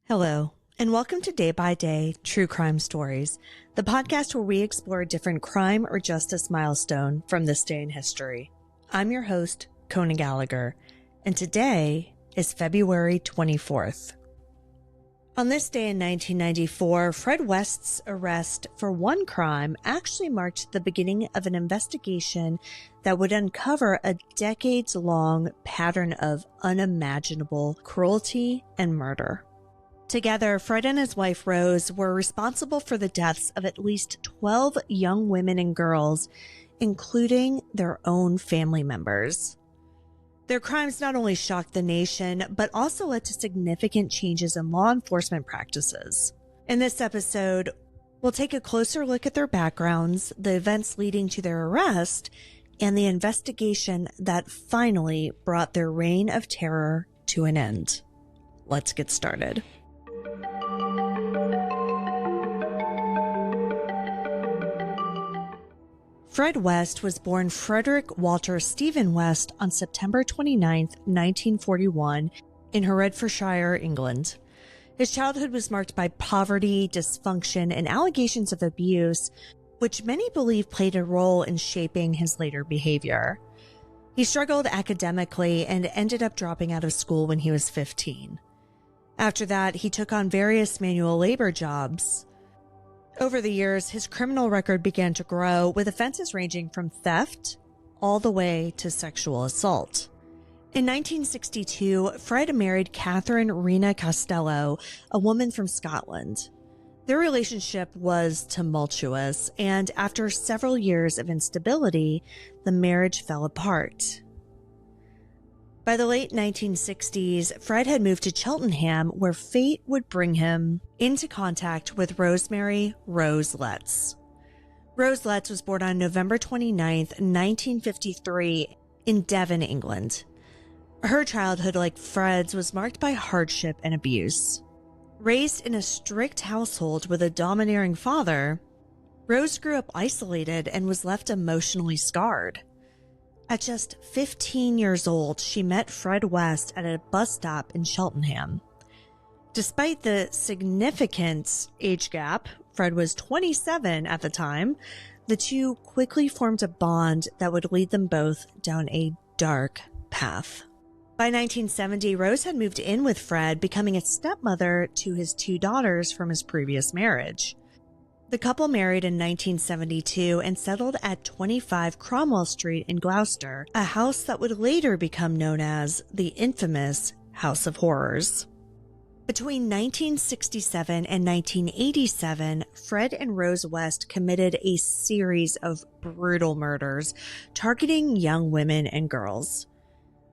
Hello, and welcome to Day by Day True Crime Stories, the podcast where we explore a different crime or justice milestone from this day in history. I'm your host, Kona Gallagher, and today is February 24th. On this day in 1994, Fred West's arrest for one crime actually marked the beginning of an investigation that would uncover a decades-long pattern of unimaginable cruelty and murder. Together, Fred and his wife Rose were responsible for the deaths of at least 12 young women and girls, including their own family members. Their crimes not only shocked the nation, but also led to significant changes in law enforcement practices. In this episode, we'll take a closer look at their backgrounds, the events leading to their arrest, and the investigation that finally brought their reign of terror to an end. Let's get started. Fred West was born Frederick Walter Stephen West on September 29, 1941, in Herefordshire, England. His childhood was marked by poverty, dysfunction, and allegations of abuse, which many believe played a role in shaping his later behavior. He struggled academically and ended up dropping out of school when he was 15. After that, he took on various manual labor jobs. Over the years, his criminal record began to grow, with offenses ranging from theft all the way to sexual assault. In 1962, Fred married Catherine Rena Costello, a woman from Scotland. Their relationship was tumultuous, and after several years of instability, the marriage fell apart. By the late 1960s, Fred had moved to Cheltenham, where fate would bring him into contact with Rosemary Rose Letts. Rose Letts was born on November 29, 1953, in Devon, England. Her childhood, like Fred's, was marked by hardship and abuse. Raised in a strict household with a domineering father, Rose grew up isolated and was left emotionally scarred. At just 15 years old, she met Fred West at a bus stop in Cheltenham. Despite the significant age gap, Fred was 27 at the time, the two quickly formed a bond that would lead them both down a dark path. By 1970, Rose had moved in with Fred, becoming a stepmother to his two daughters from his previous marriage. The couple married in 1972 and settled at 25 Cromwell Street in Gloucester, a house that would later become known as the infamous House of Horrors. Between 1967 and 1987, Fred and Rose West committed a series of brutal murders targeting young women and girls.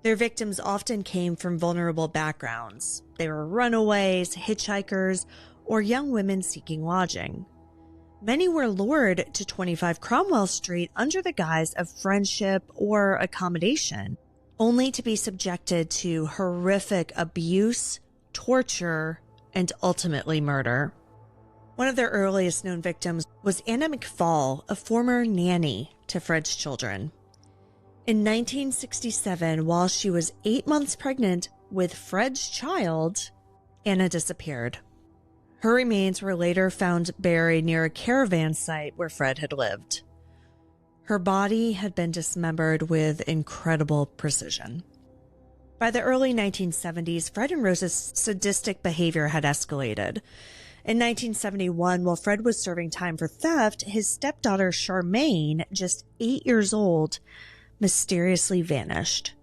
Their victims often came from vulnerable backgrounds. They were runaways, hitchhikers, or young women seeking lodging. Many were lured to 25 Cromwell Street under the guise of friendship or accommodation, only to be subjected to horrific abuse, torture, and ultimately murder. One of their earliest known victims was Anna McFall, a former nanny to Fred's children. In 1967, while she was 8 months pregnant with Fred's child, Anna disappeared. Her remains were later found buried near a caravan site where Fred had lived. Her body had been dismembered with incredible precision. By the early 1970s, Fred and Rose's sadistic behavior had escalated. In 1971, while Fred was serving time for theft, his stepdaughter Charmaine, just 8 years old, mysteriously vanished.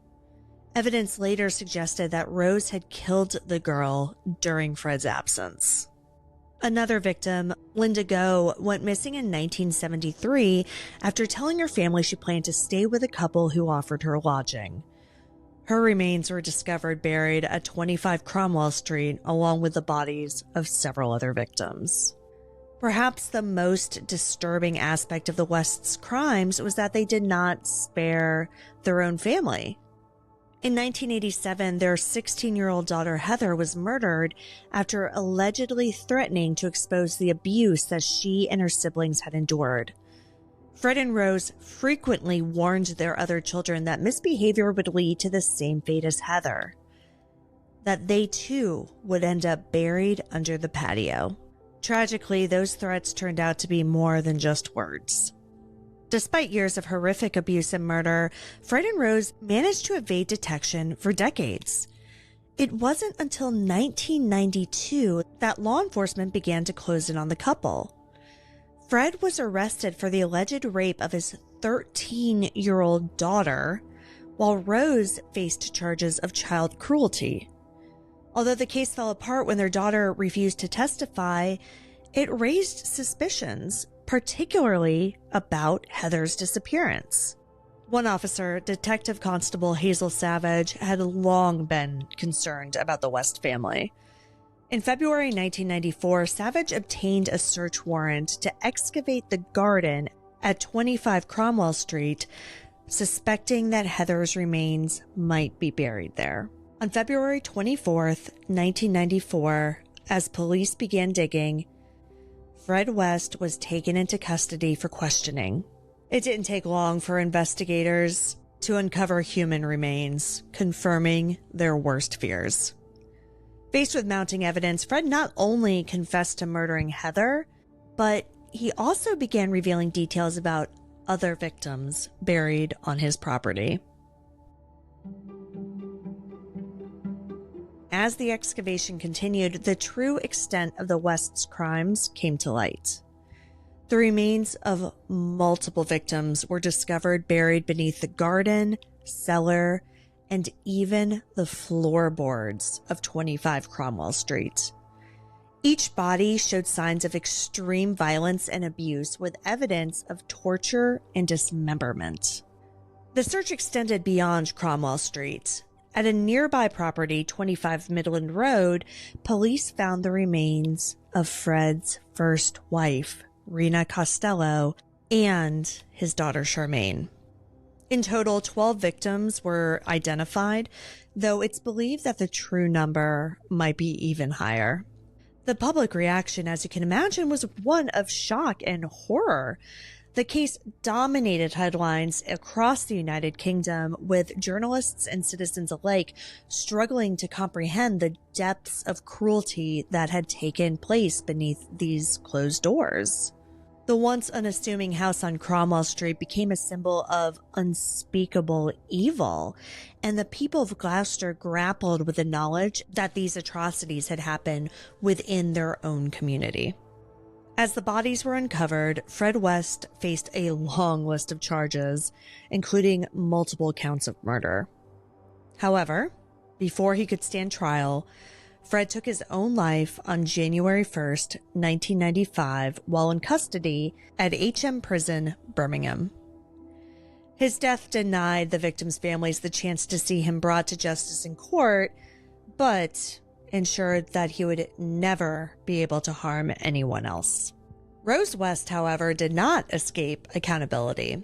Evidence later suggested that Rose had killed the girl during Fred's absence. Another victim, Linda Go, went missing in 1973 after telling her family she planned to stay with a couple who offered her lodging. Her remains were discovered buried at 25 Cromwell Street, along with the bodies of several other victims. Perhaps the most disturbing aspect of the West's crimes was that they did not spare their own family. In 1987, their 16-year-old daughter Heather was murdered after allegedly threatening to expose the abuse that she and her siblings had endured. Fred and Rose frequently warned their other children that misbehavior would lead to the same fate as Heather. that they too would end up buried under the patio. Tragically, those threats turned out to be more than just words. Despite years of horrific abuse and murder, Fred and Rose managed to evade detection for decades. It wasn't until 1992 that law enforcement began to close in on the couple. Fred was arrested for the alleged rape of his 13-year-old daughter, while Rose faced charges of child cruelty. Although the case fell apart when their daughter refused to testify, it raised suspicions, particularly about Heather's disappearance. One officer, Detective Constable Hazel Savage, had long been concerned about the West family. In February 1994, Savage obtained a search warrant to excavate the garden at 25 Cromwell Street, suspecting that Heather's remains might be buried there. On February 24th, 1994, as police began digging, Fred West was taken into custody for questioning. It didn't take long for investigators to uncover human remains, confirming their worst fears. Faced with mounting evidence, Fred not only confessed to murdering Heather, but he also began revealing details about other victims buried on his property. As the excavation continued, the true extent of the West's crimes came to light. The remains of multiple victims were discovered buried beneath the garden, cellar, and even the floorboards of 25 Cromwell Street. Each body showed signs of extreme violence and abuse, with evidence of torture and dismemberment. The search extended beyond Cromwell Street. At a nearby property, 25 Midland Road, police found the remains of Fred's first wife, Rena Costello, and his daughter Charmaine. In total, 12 victims were identified, though it's believed that the true number might be even higher. The public reaction, as you can imagine, was one of shock and horror. The case dominated headlines across the United Kingdom, with journalists and citizens alike struggling to comprehend the depths of cruelty that had taken place beneath these closed doors. The once unassuming house on Cromwell Street became a symbol of unspeakable evil, and the people of Gloucester grappled with the knowledge that these atrocities had happened within their own community. As the bodies were uncovered, Fred West faced a long list of charges, including multiple counts of murder. However, before he could stand trial, Fred took his own life on January 1st, 1995, while in custody at HM Prison, Birmingham. His death denied the victims' families the chance to see him brought to justice in court, but ensured that he would never be able to harm anyone else. Rose West, however, did not escape accountability.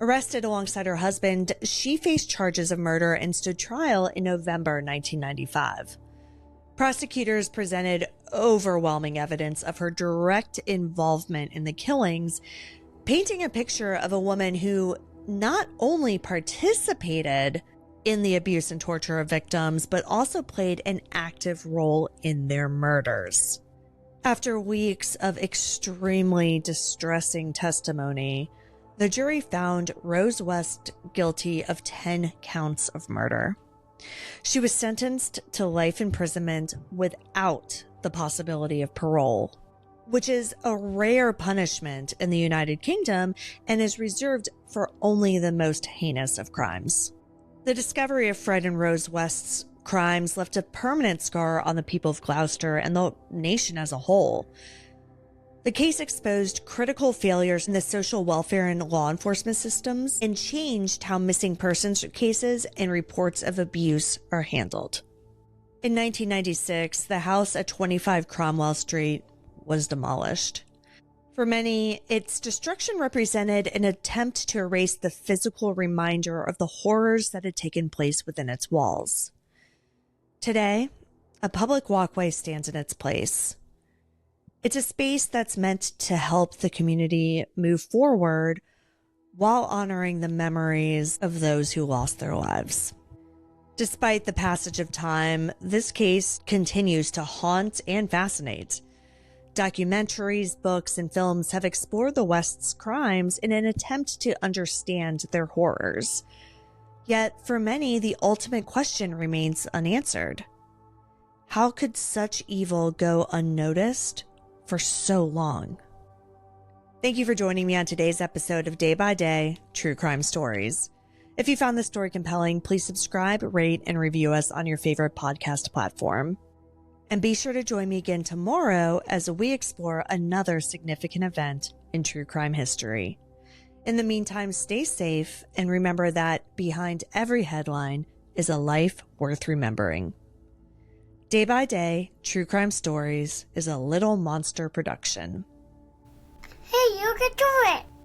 Arrested alongside her husband, she faced charges of murder and stood trial in November 1995. Prosecutors presented overwhelming evidence of her direct involvement in the killings, painting a picture of a woman who not only participated in the abuse and torture of victims, but also played an active role in their murders. After weeks of extremely distressing testimony, the jury found Rose West guilty of 10 counts of murder. She was sentenced to life imprisonment without the possibility of parole, which is a rare punishment in the United Kingdom and is reserved for only the most heinous of crimes. The discovery of Fred and Rose West's crimes left a permanent scar on the people of Gloucester and the nation as a whole. The case exposed critical failures in the social welfare and law enforcement systems and changed how missing persons cases and reports of abuse are handled. In 1996, the house at 25 Cromwell Street was demolished. For many, its destruction represented an attempt to erase the physical reminder of the horrors that had taken place within its walls. Today, a public walkway stands in its place. It's a space that's meant to help the community move forward while honoring the memories of those who lost their lives. Despite the passage of time, this case continues to haunt and fascinate. Documentaries, books, and films have explored the West's crimes in an attempt to understand their horrors. Yet, for many, the ultimate question remains unanswered. How could such evil go unnoticed for so long? Thank you for joining me on today's episode of Day by Day True Crime Stories. If you found this story compelling, please subscribe, rate, and review us on your favorite podcast platform. And be sure to join me again tomorrow as we explore another significant event in true crime history. In the meantime, stay safe and remember that behind every headline is a life worth remembering. Day by Day True Crime Stories is a Little Monster production. Hey, you can do it!